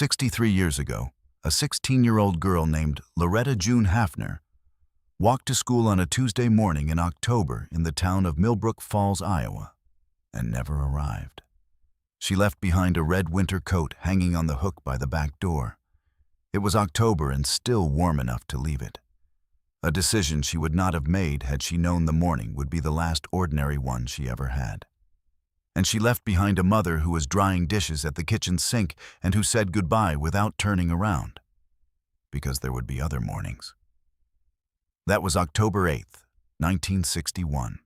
63 years ago, a 16-year-old girl named Loretta June Hafner walked to school on a Tuesday morning in October in the town of Millbrook Falls, Iowa, and never arrived. She left behind a red winter coat hanging on the hook by the back door. It was October and still warm enough to leave it. A decision she would not have made had she known the morning would be the last ordinary one she ever had. And she left behind a mother who was drying dishes at the kitchen sink and who said goodbye without turning around, because there would be other mornings. That was October 8th, 1961.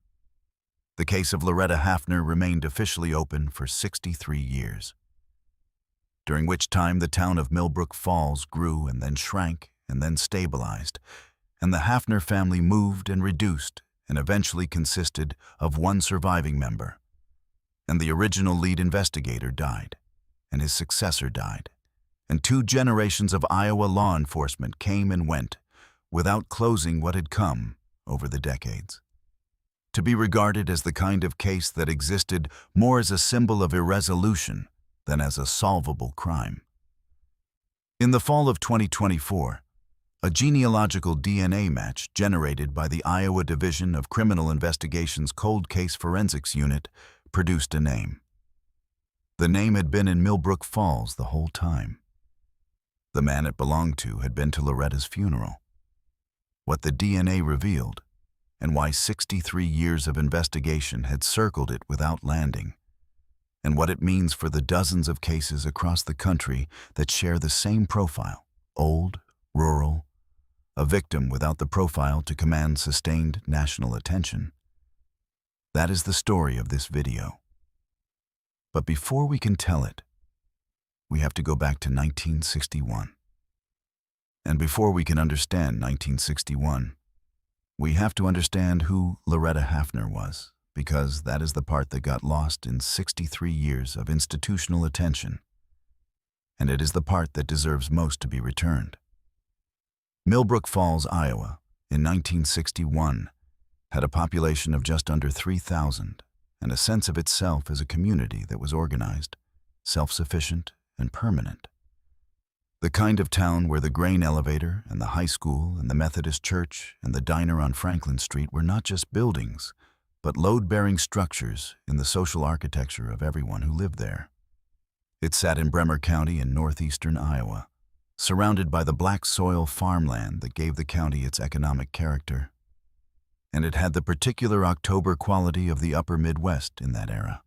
The case of Loretta Hafner remained officially open for 63 years, during which time the town of Millbrook Falls grew and then shrank and then stabilized, and the Hafner family moved and reduced and eventually consisted of one surviving member. And the original lead investigator died, and his successor died, and 2 generations of Iowa law enforcement came and went without closing what had come over the decades. To be regarded as the kind of case that existed more as a symbol of irresolution than as a solvable crime. In the fall of 2024, a genealogical DNA match generated by the Iowa Division of Criminal Investigation's Cold Case Forensics Unit produced a name. The name had been in Millbrook Falls the whole time. The man it belonged to had been to Loretta's funeral. What the DNA revealed, and why 63 years of investigation had circled it without landing, and what it means for the dozens of cases across the country that share the same profile: old, rural, a victim without the profile to command sustained national attention. That is the story of this video. But before we can tell it, we have to go back to 1961. And before we can understand 1961, we have to understand who Loretta Hafner was, because that is the part that got lost in 63 years of institutional attention. And it is the part that deserves most to be returned. Millbrook Falls, Iowa, in 1961, had a population of just under 3,000 and a sense of itself as a community that was organized, self-sufficient, and permanent. The kind of town where the grain elevator and the high school and the Methodist church and the diner on Franklin Street were not just buildings, but load-bearing structures in the social architecture of everyone who lived there. It sat in Bremer County in northeastern Iowa, surrounded by the black soil farmland that gave the county its economic character. And it had the particular October quality of the upper Midwest in that era.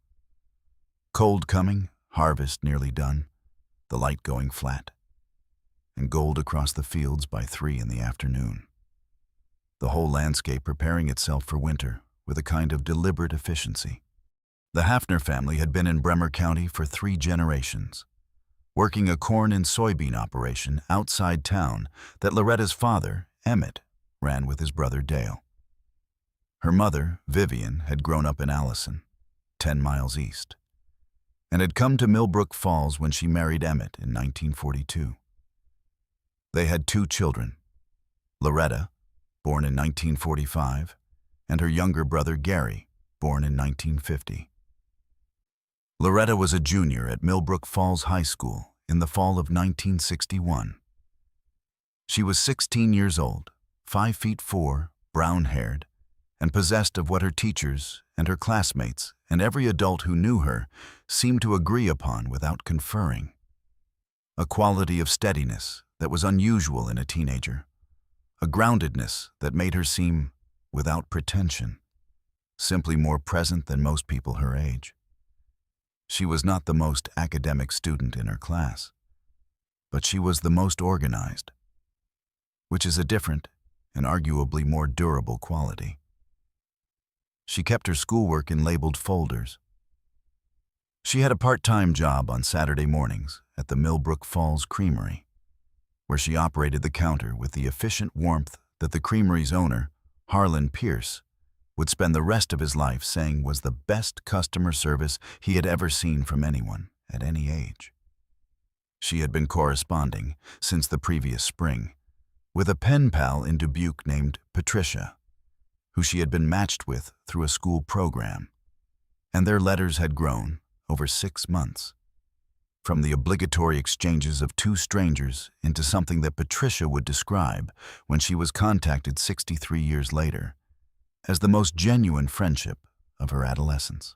Cold coming, harvest nearly done, the light going flat, and gold across the fields by 3 in the afternoon. The whole landscape preparing itself for winter with a kind of deliberate efficiency. The Hafner family had been in Bremer County for 3 generations, working a corn and soybean operation outside town that Loretta's father, Emmett, ran with his brother Dale. Her mother, Vivian, had grown up in Allison, 10 miles east, and had come to Millbrook Falls when she married Emmett in 1942. They had 2 children, Loretta, born in 1945, and her younger brother Gary, born in 1950. Loretta was a junior at Millbrook Falls High School in the fall of 1961. She was 16 years old, 5'4", brown-haired, and possessed of what her teachers and her classmates and every adult who knew her seemed to agree upon without conferring. A quality of steadiness that was unusual in a teenager, a groundedness that made her seem without pretension, simply more present than most people her age. She was not the most academic student in her class, but she was the most organized, which is a different and arguably more durable quality. She kept her schoolwork in labeled folders. She had a part-time job on Saturday mornings at the Millbrook Falls Creamery, where she operated the counter with the efficient warmth that the creamery's owner, Harlan Pierce, would spend the rest of his life saying was the best customer service he had ever seen from anyone at any age. She had been corresponding, since the previous spring, with a pen pal in Dubuque named Patricia, who she had been matched with through a school program, and their letters had grown over 6 months. from the obligatory exchanges of two strangers into something that Patricia would describe, when she was contacted 63 years later, as the most genuine friendship of her adolescence.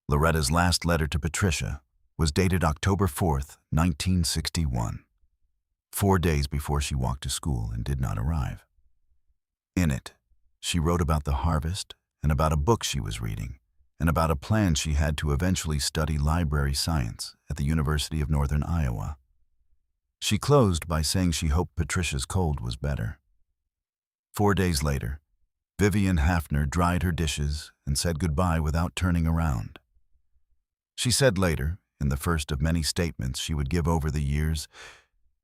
Loretta's last letter to Patricia was dated October 4th, 1961, 4 days before she walked to school and did not arrive. In it, she wrote about the harvest and about a book she was reading, and about a plan she had to eventually study library science at the University of Northern Iowa. She closed by saying she hoped Patricia's cold was better. 4 days later, Vivian Hafner dried her dishes and said goodbye without turning around. She said later, in the first of many statements she would give over the years,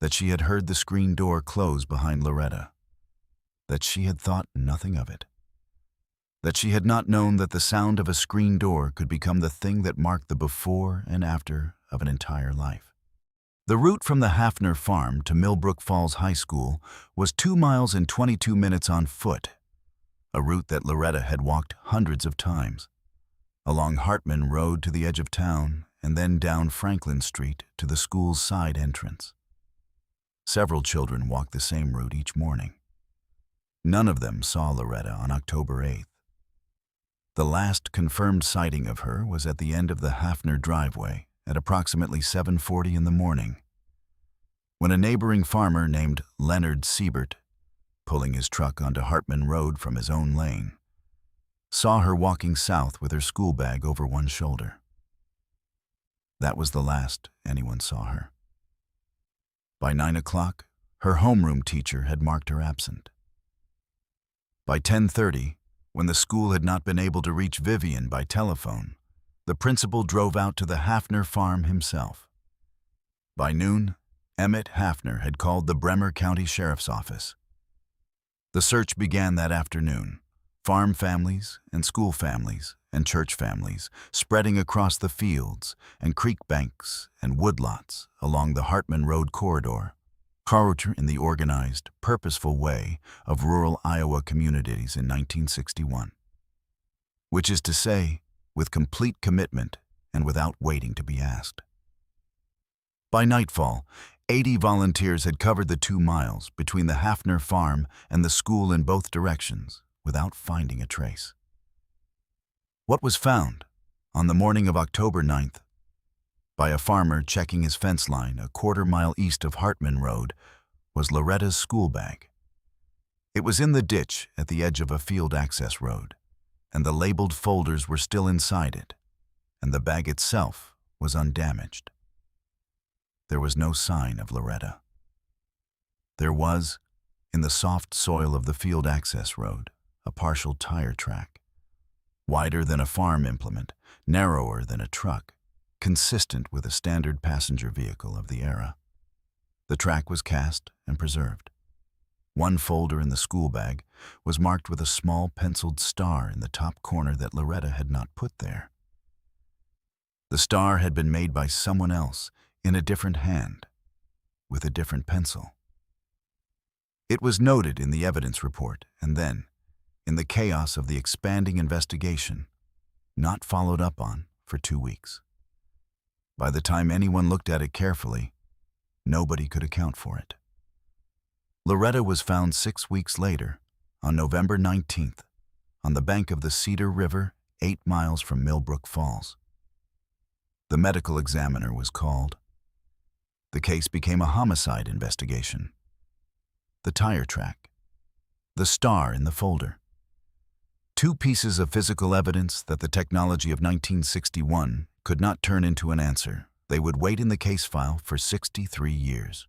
that she had heard the screen door close behind Loretta, that she had thought nothing of it, that she had not known that the sound of a screen door could become the thing that marked the before and after of an entire life. The route from the Hafner farm to Millbrook Falls High School was 2 miles and 22 minutes on foot, a route that Loretta had walked hundreds of times, along Hartman Road to the edge of town and then down Franklin Street to the school's side entrance. Several children walked the same route each morning. None of them saw Loretta on October 8th. The last confirmed sighting of her was at the end of the Hafner driveway at approximately 7:40 in the morning, when a neighboring farmer named Leonard Siebert, pulling his truck onto Hartman Road from his own lane, saw her walking south with her school bag over one shoulder. That was the last anyone saw her. By 9 o'clock, her homeroom teacher had marked her absent. By 10:30, when the school had not been able to reach Vivian by telephone, the principal drove out to the Hafner farm himself. By noon, Emmett Hafner had called the Bremer County Sheriff's Office. The search began that afternoon, farm families and school families and church families spreading across the fields and creek banks and woodlots along the Hartman Road corridor, in the organized, purposeful way of rural Iowa communities in 1961. Which is to say, with complete commitment and without waiting to be asked. By nightfall, 80 volunteers had covered the 2 miles between the Hafner farm and the school in both directions without finding a trace. What was found on the morning of October 9th by a farmer checking his fence line a 1/4 mile east of Hartman Road was Loretta's school bag. It was in the ditch at the edge of a field access road, and the labeled folders were still inside it, and the bag itself was undamaged. There was no sign of Loretta. There was, in the soft soil of the field access road, a partial tire track, wider than a farm implement, narrower than a truck, consistent with a standard passenger vehicle of the era. The track was cast and preserved. One folder in the school bag was marked with a small penciled star in the top corner that Loretta had not put there. The star had been made by someone else in a different hand, with a different pencil. It was noted in the evidence report and then, in the chaos of the expanding investigation, not followed up on for 2 weeks. By the time anyone looked at it carefully, nobody could account for it. Loretta was found 6 weeks later, on November 19th, on the bank of the Cedar River, 8 miles from Millbrook Falls. The medical examiner was called. The case became a homicide investigation. The tire track, the star in the folder, 2 pieces of physical evidence that the technology of 1961 could not turn into an answer. They would wait in the case file for 63 years.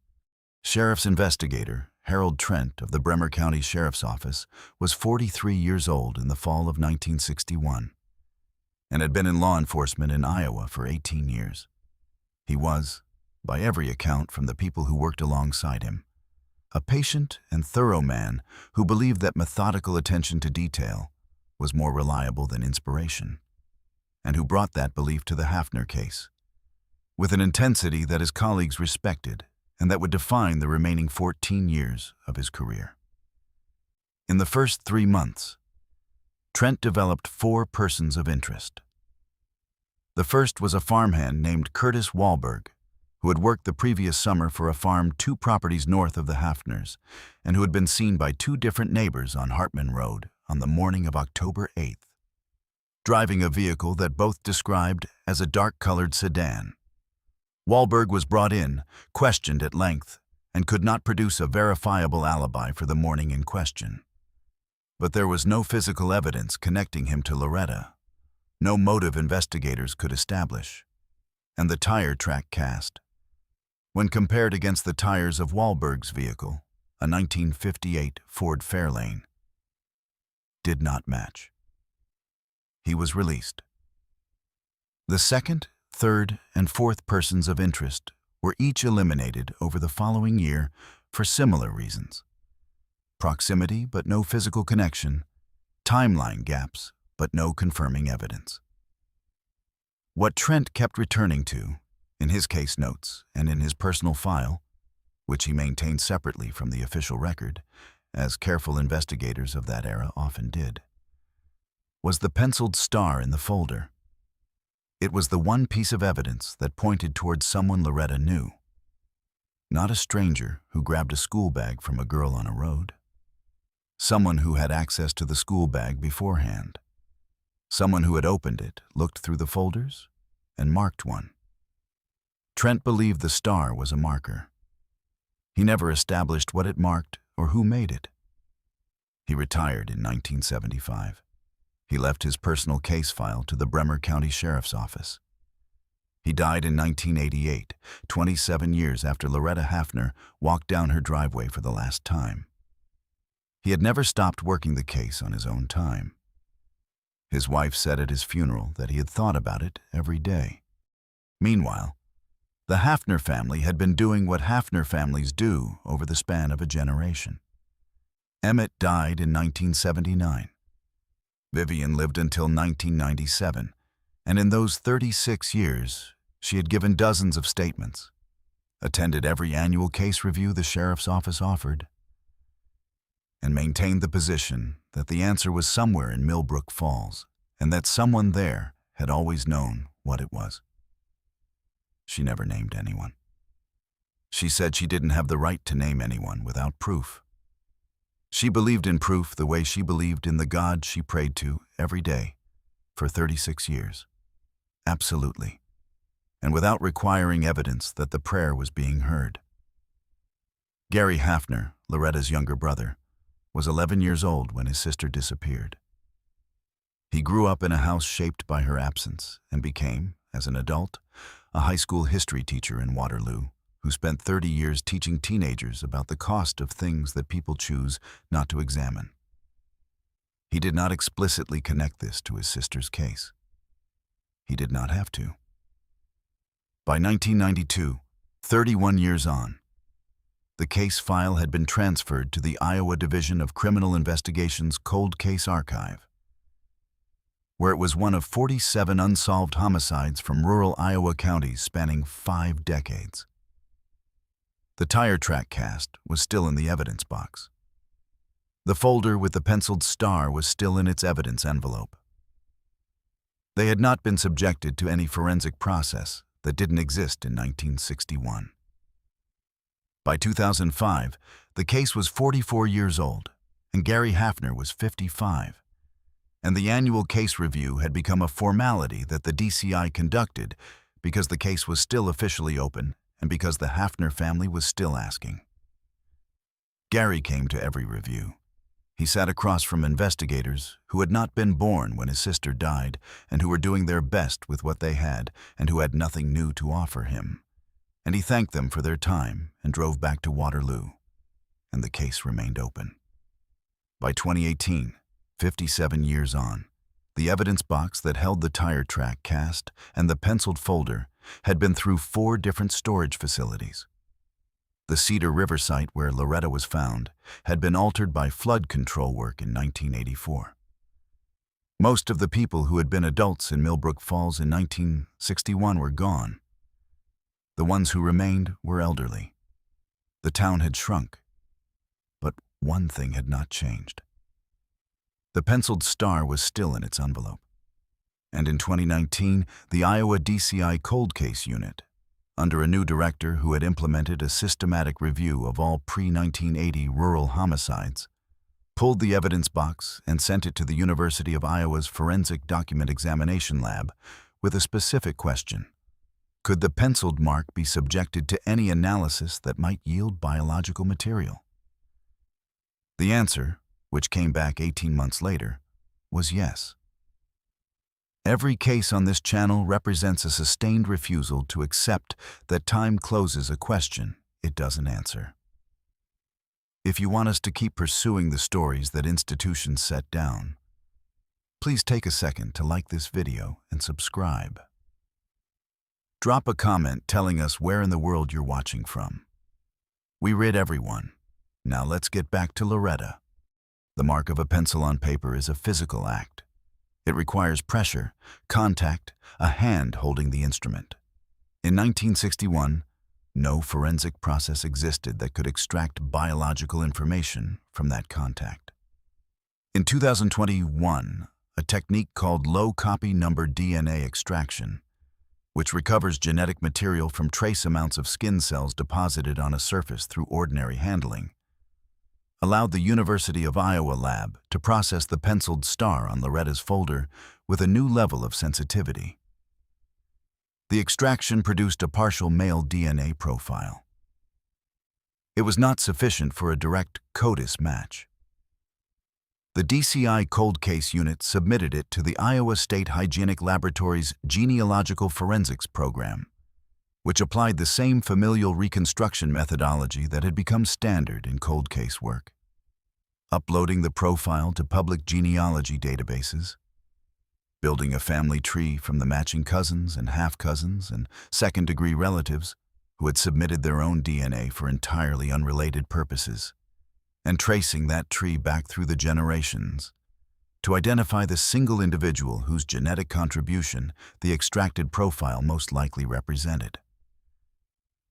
Sheriff's investigator, Harold Trent of the Bremer County Sheriff's Office, was 43 years old in the fall of 1961 and had been in law enforcement in Iowa for 18 years. He was, by every account from the people who worked alongside him, a patient and thorough man who believed that methodical attention to detail was more reliable than inspiration, and who brought that belief to the Hafner case, with an intensity that his colleagues respected and that would define the remaining 14 years of his career. In the first 3 months, Trent developed 4 persons of interest. The first was a farmhand named Curtis Wahlberg, who had worked the previous summer for a farm 2 properties north of the Hafners, and who had been seen by 2 different neighbors on Hartman Road on the morning of October 8th, driving a vehicle that both described as a dark-colored sedan. Wahlberg was brought in, questioned at length, and could not produce a verifiable alibi for the morning in question. But there was no physical evidence connecting him to Loretta, no motive investigators could establish, and the tire track cast, when compared against the tires of Wahlberg's vehicle, a 1958 Ford Fairlane, did not match. He was released. The second, third, and fourth persons of interest were each eliminated over the following year for similar reasons: proximity but no physical connection, timeline gaps but no confirming evidence. What Trent kept returning to, in his case notes and in his personal file, which he maintained separately from the official record, as careful investigators of that era often did, was the penciled star in the folder. It was the one piece of evidence that pointed towards someone Loretta knew. Not a stranger who grabbed a school bag from a girl on a road. Someone who had access to the school bag beforehand. Someone who had opened it, looked through the folders, and marked one. Trent believed the star was a marker. He never established what it marked or who made it. He retired in 1975. He left his personal case file to the Bremer County Sheriff's Office. He died in 1988, 27 years after Loretta Hafner walked down her driveway for the last time. He had never stopped working the case on his own time. His wife said at his funeral that he had thought about it every day. Meanwhile, the Hafner family had been doing what Hafner families do over the span of a generation. Emmett died in 1979. Vivian lived until 1997, and in those 36 years, she had given dozens of statements, attended every annual case review the sheriff's office offered, and maintained the position that the answer was somewhere in Millbrook Falls, and that someone there had always known what it was. She never named anyone. She said she didn't have the right to name anyone without proof. She believed in proof the way she believed in the God she prayed to every day for 36 years. Absolutely. And without requiring evidence that the prayer was being heard. Gary Hafner, Loretta's younger brother, was 11 years old when his sister disappeared. He grew up in a house shaped by her absence and became, as an adult, a high school history teacher in Waterloo, who spent 30 years teaching teenagers about the cost of things that people choose not to examine. He did not explicitly connect this to his sister's case. He did not have to. By 1992, 31 years on, the case file had been transferred to the Iowa Division of Criminal Investigation's Cold Case Archive, where it was one of 47 unsolved homicides from rural Iowa counties spanning 5 decades. The tire track cast was still in the evidence box. The folder with the penciled star was still in its evidence envelope. They had not been subjected to any forensic process that didn't exist in 1961. By 2005, the case was 44 years old, and Gary Hafner was 55, and the annual case review had become a formality that the DCI conducted because the case was still officially open and because the Hafner family was still asking. Gary came to every review. He sat across from investigators who had not been born when his sister died and who were doing their best with what they had and who had nothing new to offer him. And he thanked them for their time and drove back to Waterloo, and the case remained open. By 2018, 57 years on, the evidence box that held the tire track cast and the penciled folder had been through 4 different storage facilities. The Cedar River site where Loretta was found had been altered by flood control work in 1984. Most of the people who had been adults in Millbrook Falls in 1961 were gone. The ones who remained were elderly. The town had shrunk, but one thing had not changed. The penciled star was still in its envelope. And in 2019, the Iowa DCI Cold Case Unit, under a new director who had implemented a systematic review of all pre-1980 rural homicides, pulled the evidence box and sent it to the University of Iowa's Forensic Document Examination Lab with a specific question. Could the penciled mark be subjected to any analysis that might yield biological material? The answer, which came back 18 months later, was yes. Every case on this channel represents a sustained refusal to accept that time closes a question it doesn't answer. If you want us to keep pursuing the stories that institutions set down, please take a second to like this video and subscribe. Drop a comment telling us where in the world you're watching from. We rid everyone. Now let's get back to Loretta. The mark of a pencil on paper is a physical act. It requires pressure, contact, a hand holding the instrument. In 1961, no forensic process existed that could extract biological information from that contact. In 2021, a technique called low copy number DNA extraction, which recovers genetic material from trace amounts of skin cells deposited on a surface through ordinary handling, allowed the University of Iowa lab to process the penciled star on Loretta's folder with a new level of sensitivity. The extraction produced a partial male DNA profile. It was not sufficient for a direct CODIS match. The DCI Cold Case Unit submitted it to the Iowa State Hygienic Laboratory's Genealogical Forensics Program, which applied the same familial reconstruction methodology that had become standard in cold case work. Uploading the profile to public genealogy databases, building a family tree from the matching cousins and half-cousins and second-degree relatives who had submitted their own DNA for entirely unrelated purposes, and tracing that tree back through the generations to identify the single individual whose genetic contribution the extracted profile most likely represented.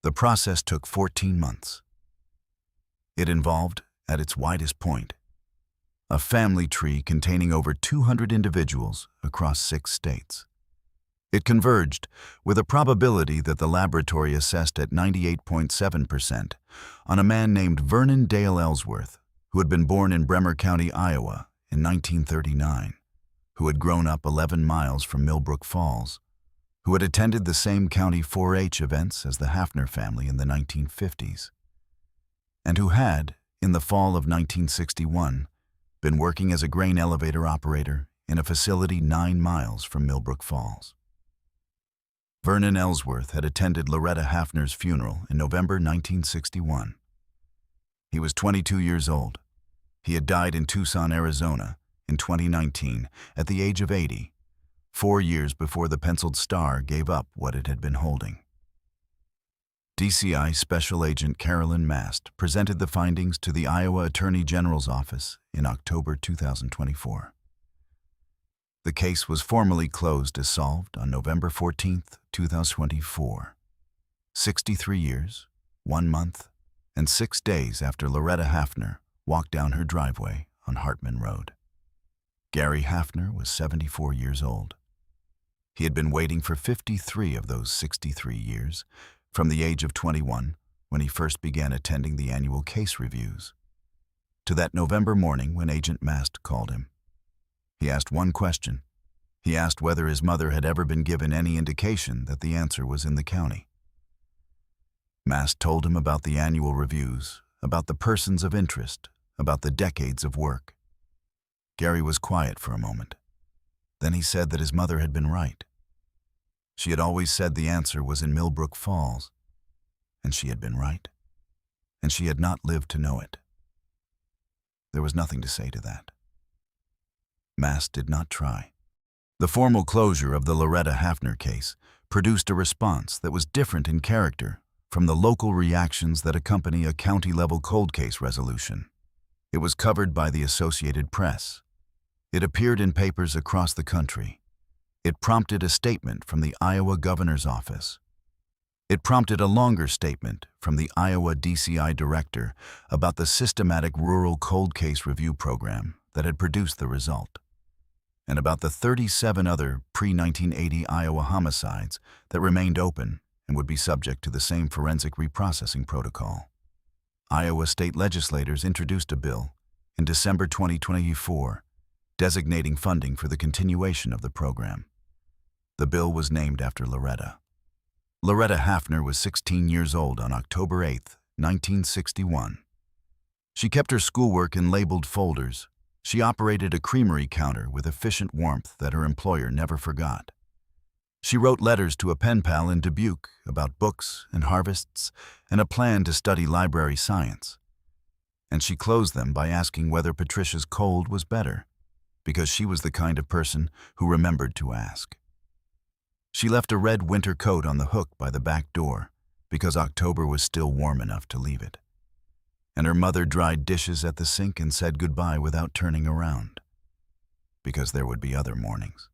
The process took 14 months. It involved, at its widest point, a family tree containing over 200 individuals across 6 states. It converged with a probability that the laboratory assessed at 98.7% on a man named Vernon Dale Ellsworth, who had been born in Bremer County, Iowa in 1939, who had grown up 11 miles from Millbrook Falls, who had attended the same county 4-H events as the Hafner family in the 1950s, and who had, in the fall of 1961, been working as a grain elevator operator in a facility 9 miles from Millbrook Falls. Vernon Ellsworth had attended Loretta Hafner's funeral in November 1961. He was 22 years old. He had died in Tucson, Arizona in 2019 at the age of 80, 4 years before the penciled star gave up what it had been holding. DCI Special Agent Carolyn Mast presented the findings to the Iowa Attorney General's office in October 2024. The case was formally closed as solved on November 14, 2024, 63 years, 1 month, and 6 days after Loretta Hafner walked down her driveway on Hartman Road. Gary Hafner was 74 years old. He had been waiting for 53 of those 63 years, from the age of 21, when he first began attending the annual case reviews, to that November morning when Agent Mast called him. He asked one question. He asked whether his mother had ever been given any indication that the answer was in the county. Mast told him about the annual reviews, about the persons of interest, about the decades of work. Gary was quiet for a moment. Then he said that his mother had been right. She had always said the answer was in Millbrook Falls, and she had been right, and she had not lived to know it. There was nothing to say to that. Mast did not try. The formal closure of the Loretta Hafner case produced a response that was different in character from the local reactions that accompany a county-level cold case resolution. It was covered by the Associated Press. It appeared in papers across the country. It prompted a statement from the Iowa Governor's Office. It prompted a longer statement from the Iowa DCI Director about the systematic rural cold case review program that had produced the result, and about the 37 other pre-1980 Iowa homicides that remained open and would be subject to the same forensic reprocessing protocol. Iowa state legislators introduced a bill in December 2024 designating funding for the continuation of the program. The bill was named after Loretta. Loretta Hafner was 16 years old on October 8, 1961. She kept her schoolwork in labeled folders. She operated a creamery counter with efficient warmth that her employer never forgot. She wrote letters to a pen pal in Dubuque about books and harvests and a plan to study library science. And she closed them by asking whether Patricia's cold was better, because she was the kind of person who remembered to ask. She left a red winter coat on the hook by the back door because October was still warm enough to leave it. And her mother dried dishes at the sink and said goodbye without turning around, because there would be other mornings.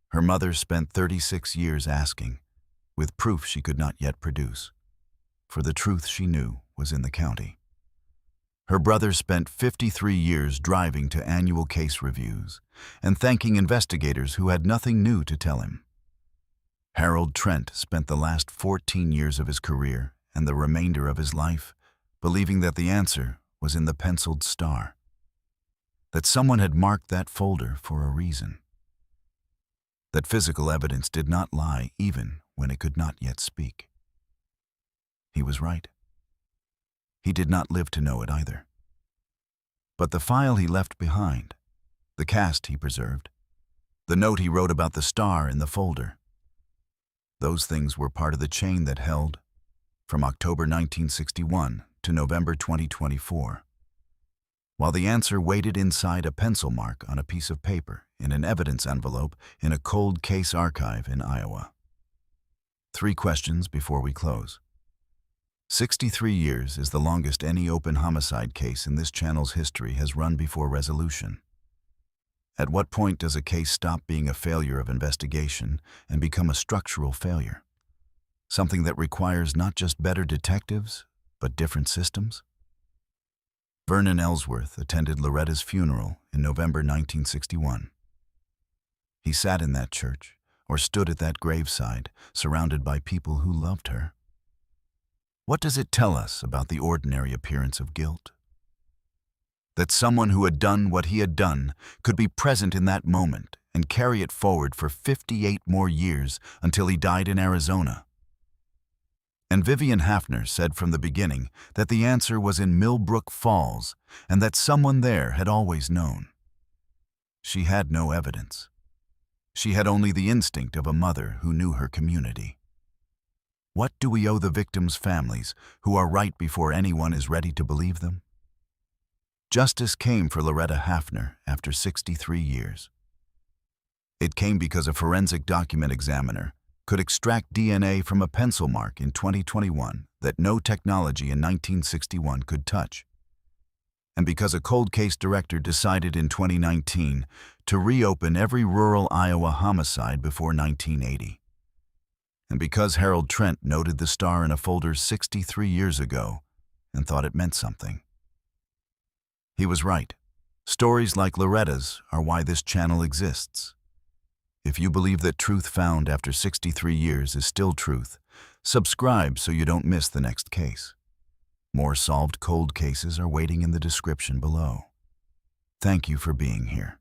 Her mother spent 36 years asking, with proof she could not yet produce, for the truth she knew was in the county. Her brother spent 53 years driving to annual case reviews and thanking investigators who had nothing new to tell him. Harold Trent spent the last 14 years of his career and the remainder of his life believing that the answer was in the penciled star, that someone had marked that folder for a reason, that physical evidence did not lie even when it could not yet speak. He was right. He did not live to know it either. But the file he left behind, the cast he preserved, the note he wrote about the star in the folder, those things were part of the chain that held, from October 1961 to November 2024, while the answer waited inside a pencil mark on a piece of paper in an evidence envelope in a cold case archive in Iowa. 3 questions before we close. 63 years is the longest any open homicide case in this channel's history has run before resolution. At what point does a case stop being a failure of investigation and become a structural failure? Something that requires not just better detectives, but different systems? Vernon Ellsworth attended Loretta's funeral in November 1961. He sat in that church, or stood at that graveside, surrounded by people who loved her. What does it tell us about the ordinary appearance of guilt? That someone who had done what he had done could be present in that moment and carry it forward for 58 more years until he died in Arizona. And Vivian Hafner said from the beginning that the answer was in Millbrook Falls and that someone there had always known. She had no evidence. She had only the instinct of a mother who knew her community. What do we owe the victims' families who are right before anyone is ready to believe them? Justice came for Loretta Hafner after 63 years. It came because a forensic document examiner could extract DNA from a pencil mark in 2021 that no technology in 1961 could touch. And because a cold case director decided in 2019 to reopen every rural Iowa homicide before 1980. And because Harold Trent noted the star in a folder 63 years ago and thought it meant something. He was right. Stories like Loretta's are why this channel exists. If you believe that truth found after 63 years is still truth, subscribe so you don't miss the next case. More solved cold cases are waiting in the description below. Thank you for being here.